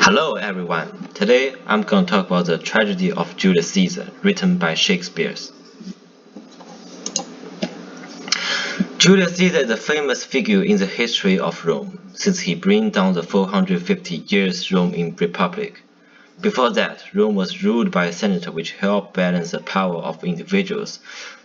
Hello everyone, today I'm going to talk about the tragedy of Julius Caesar, written by Shakespeare. Julius Caesar is a famous figure in the history of Rome, since he brought down the 450 years Rome in Republic. Before that, Rome was ruled by a senator which helped balance the power of individuals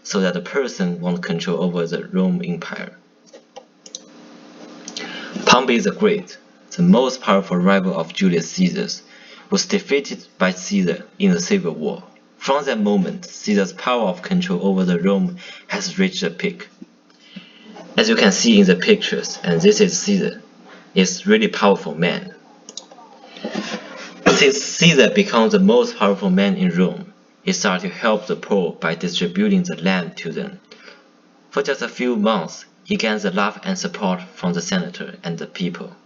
so that a person won't control over the Roman Empire. Pompey the Great, the most powerful rival of Julius Caesar, was defeated by Caesar in the Civil War. From that moment, Caesar's power of control over the Rome has reached a peak. As you can see in the pictures, and this is Caesar, is really powerful man. Since Caesar became the most powerful man in Rome, he started to help the poor by distributing the land to them. For just a few months, he gained the love and support from the senator and the people.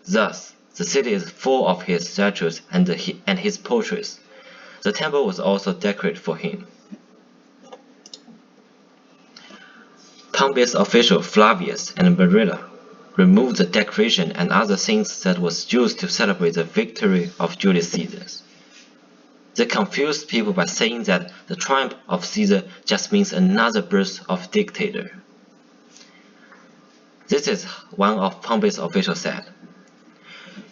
Thus, the city is full of his statues and his portraits. The temple was also decorated for him. Pompey's official Flavius and Marilla removed the decoration and other things that was used to celebrate the victory of Julius Caesar. They confused people by saying that the triumph of Caesar just means another birth of dictator. This is one of Pompey's officials said.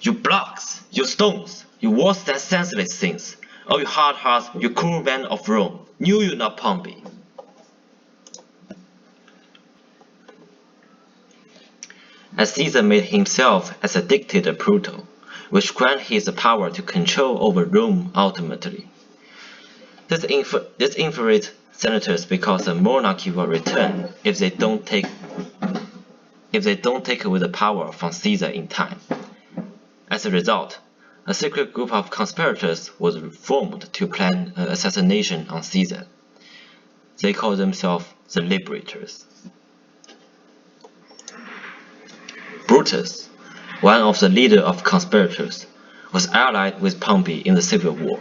"You blocks, you stones, you worse than senseless things, oh you hard hearts, you cruel men of Rome, knew you not Pompey?" As Caesar made himself as a dictator brutal, which granted him the power to control over Rome ultimately. This infuriated senators because the monarchy will return if they don't take away the power from Caesar in time. As a result, a secret group of conspirators was formed to plan an assassination on Caesar. They called themselves the Liberators. Brutus, one of the leaders of conspirators, was allied with Pompey in the Civil War.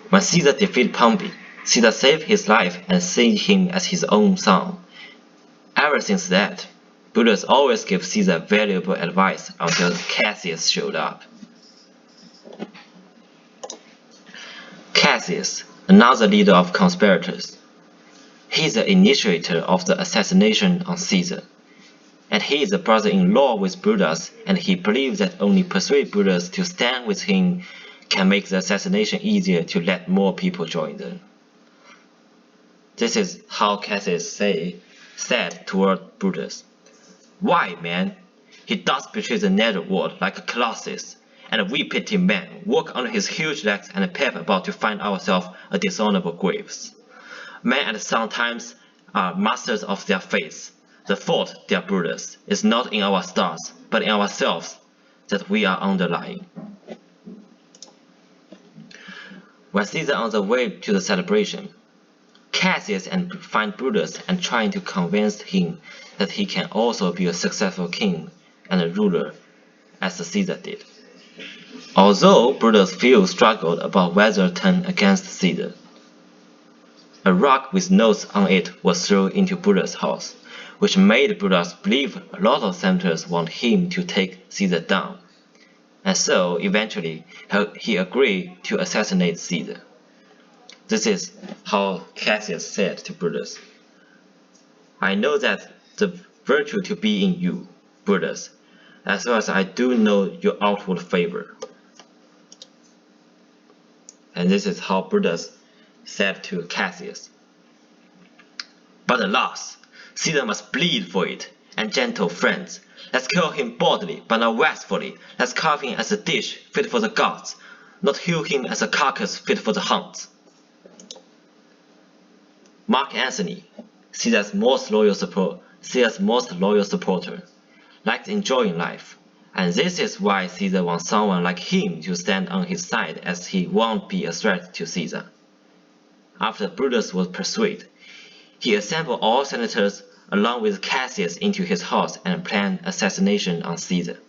When Caesar defeated Pompey, Caesar saved his life and seen him as his own son. Ever since that, Brutus always gave Caesar valuable advice until Cassius showed up. Cassius, another leader of conspirators. He is the initiator of the assassination on Caesar. And he is a brother-in-law with Brutus, and he believes that only persuade Brutus to stand with him can make the assassination easier to let more people join them. This is how Cassius said toward Brutus. "Why, man? He does betray the netherworld like a colossus, and we petty men walk under his huge legs and pep about to find ourselves a dishonorable graves. Men at sometimes are masters of their fates. The fault, dear Brutus, is not in our stars, but in ourselves that we are underlying." When Caesar on the way to the celebration, Cassius find Brutus and trying to convince him that he can also be a successful king and a ruler as Caesar did. Although Brutus feels struggled about whether to turn against Caesar, a rock with notes on it was thrown into Brutus' house, which made Brutus believe a lot of senators want him to take Caesar down, and so eventually he agreed to assassinate Caesar. This is how Cassius said to Brutus, "I know that the virtue to be in you, Brutus, as well as I do know your outward favor." And this is how Brutus said to Cassius, "But alas, Caesar must bleed for it, and gentle friends, let's kill him boldly, but not wastefully. Let's carve him as a dish fit for the gods, not hew him as a carcass fit for the hounds." Mark Antony, Caesar's most loyal supporter, liked enjoying life, and this is why Caesar wants someone like him to stand on his side, as he won't be a threat to Caesar. After Brutus was persuaded, he assembled all senators along with Cassius into his house and planned assassination on Caesar.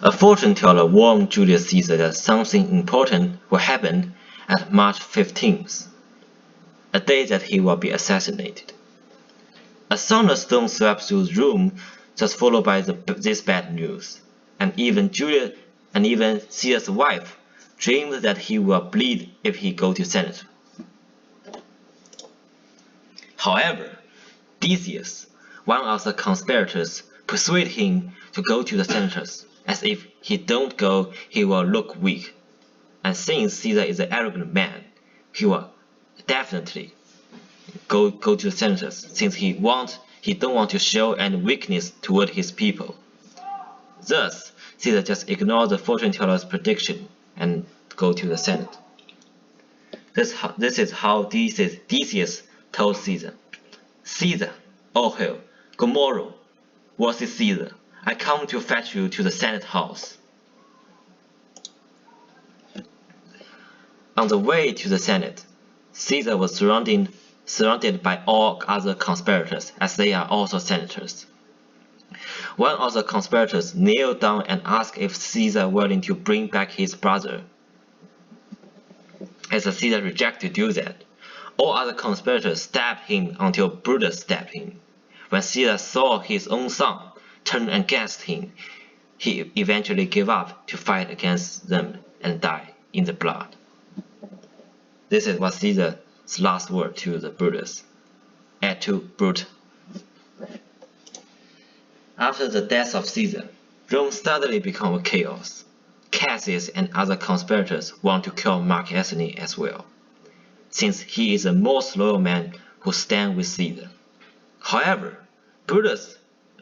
A fortune teller warned Julius Caesar that something important will happen at March 15th, a day that he will be assassinated. A thunderstorm swept through Rome just followed by this bad news. And even Caesar's wife dreamed that he will bleed if he go to Senate. However, Decius, one of the conspirators, persuaded him to go to the senators, as if he don't go, he will look weak. And since Caesar is an arrogant man, he will definitely go to the senators, since he don't want to show any weakness toward his people. Thus, Caesar just ignored the fortune teller's prediction and go to the Senate. This is how Decius told Caesar, "Caesar, oh hail, good morrow, worthy Caesar, I come to fetch you to the Senate house." On the way to the Senate, Caesar was surrounded by all other conspirators, as they are also senators. One of the conspirators kneeled down and asked if Caesar willing to bring back his brother. As Caesar rejected to do that, all other conspirators stabbed him until Brutus stabbed him. When Caesar saw his own son turn against him, he eventually gave up to fight against them and died in the blood. This is what Caesar's last word to the Brutus. Et tu, Brute. After the death of Caesar, Rome suddenly became a chaos. Cassius and other conspirators want to kill Mark Antony as well, since he is the most loyal man who stands with Caesar. However, Brutus,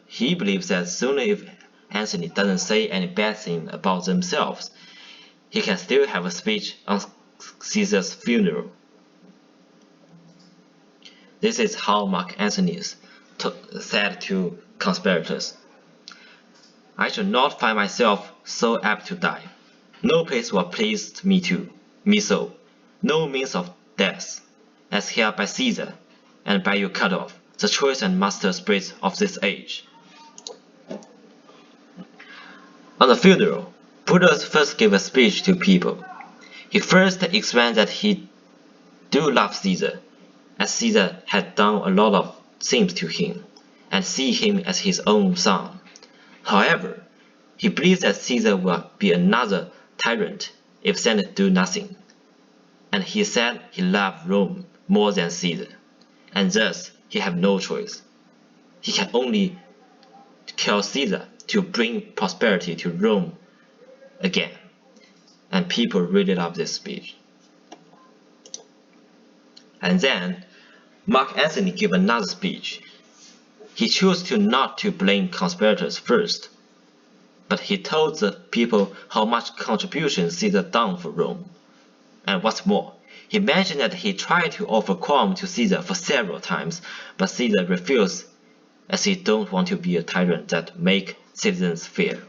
he believes that soon if Antony doesn't say any bad thing about themselves, he can still have a speech on Caesar's funeral. This is how Mark Antony said to conspirators, "I shall not find myself so apt to die. No place will please me so, no means of death, as here by Caesar, and by you cut off, the choice and master spirit of this age." On the funeral, Brutus first gave a speech to people. He first explained that he do love Caesar, as Caesar had done a lot of things to him, and see him as his own son. However, he believes that Caesar will be another tyrant if Senate do nothing, and he said he loved Rome more than Caesar, and thus he have no choice. He can only kill Caesar to bring prosperity to Rome again. And people really love this speech. And then Mark Antony gave another speech. He chose not to blame conspirators first, but he told the people how much contribution Caesar done for Rome. And what's more, he mentioned that he tried to offer quorum to Caesar for several times, but Caesar refused, as he don't want to be a tyrant that make citizens fear.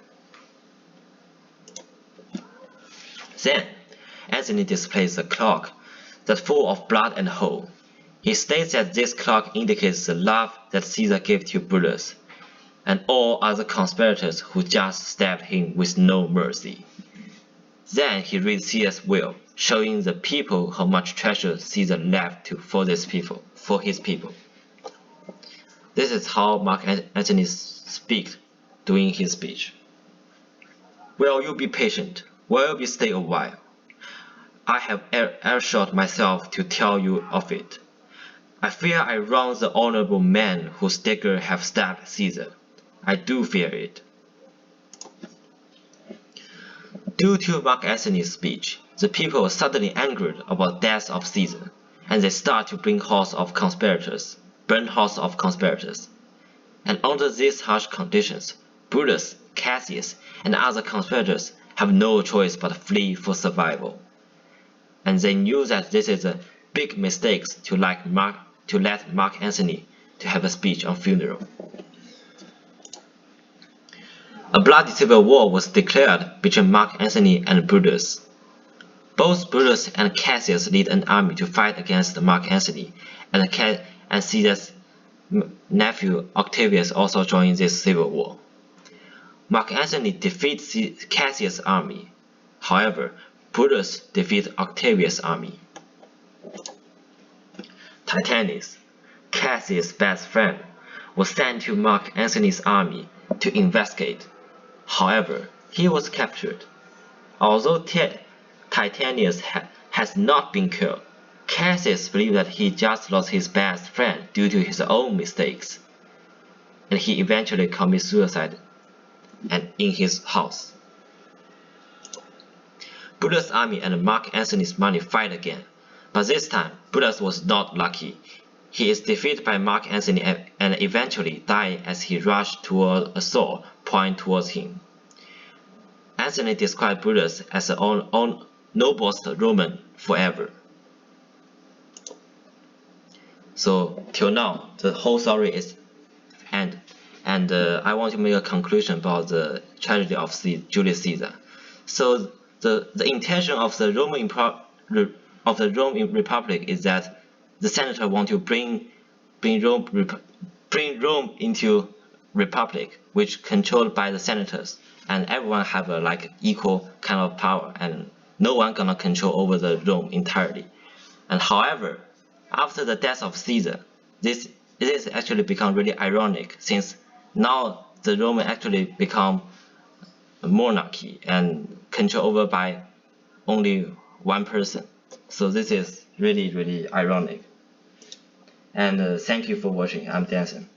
Then, Antony displays a clock that's full of blood and hole. He states that this clock indicates the love that Caesar gave to Brutus, and all other conspirators who just stabbed him with no mercy. Then he reads Caesar's will, showing the people how much treasure Caesar left for his people. This is how Mark Antony speaks during his speech. "Will you be patient? Will you stay a while? I have assured myself to tell you of it. I fear I wrong the honorable man whose dagger have stabbed Caesar. I do fear it." Due to Mark Antony's speech, the people were suddenly angered about the death of Caesar, and they start to burn house of conspirators. And under these harsh conditions, Brutus, Cassius, and other conspirators have no choice but flee for survival. And they knew that this is a big mistake to let Mark Antony to have a speech on funeral. A bloody civil war was declared between Mark Antony and Brutus. Both Brutus and Cassius lead an army to fight against Mark Antony, and Caesar's nephew Octavius also joined this civil war. Mark Antony defeats Cassius' army. However, Brutus defeats Octavius' army. Titanus, Cassius' best friend, was sent to Mark Antony's army to investigate. However, he was captured. Although Titanius has not been killed, Cassius believes that he just lost his best friend due to his own mistakes, and he eventually commits suicide in his house. Brutus' army and Mark Antony's army fight again, but this time Brutus was not lucky. He is defeated by Mark Antony and eventually dies as he rushed toward a sword pointed towards him. Antony described Brutus as the noblest Roman forever. So till now, the whole story is end, and I want to make a conclusion about the tragedy of Julius Caesar. So the intention of the Roman Republic is that the senator want to bring Rome into republic, which controlled by the senators, and everyone have a like equal kind of power, and no one gonna control over the Rome entirely. And however, after the death of Caesar, it is actually become really ironic, since now the Roman actually become a monarchy and controlled over by only one person. So this is really ironic. And thank you for watching. I'm Danson.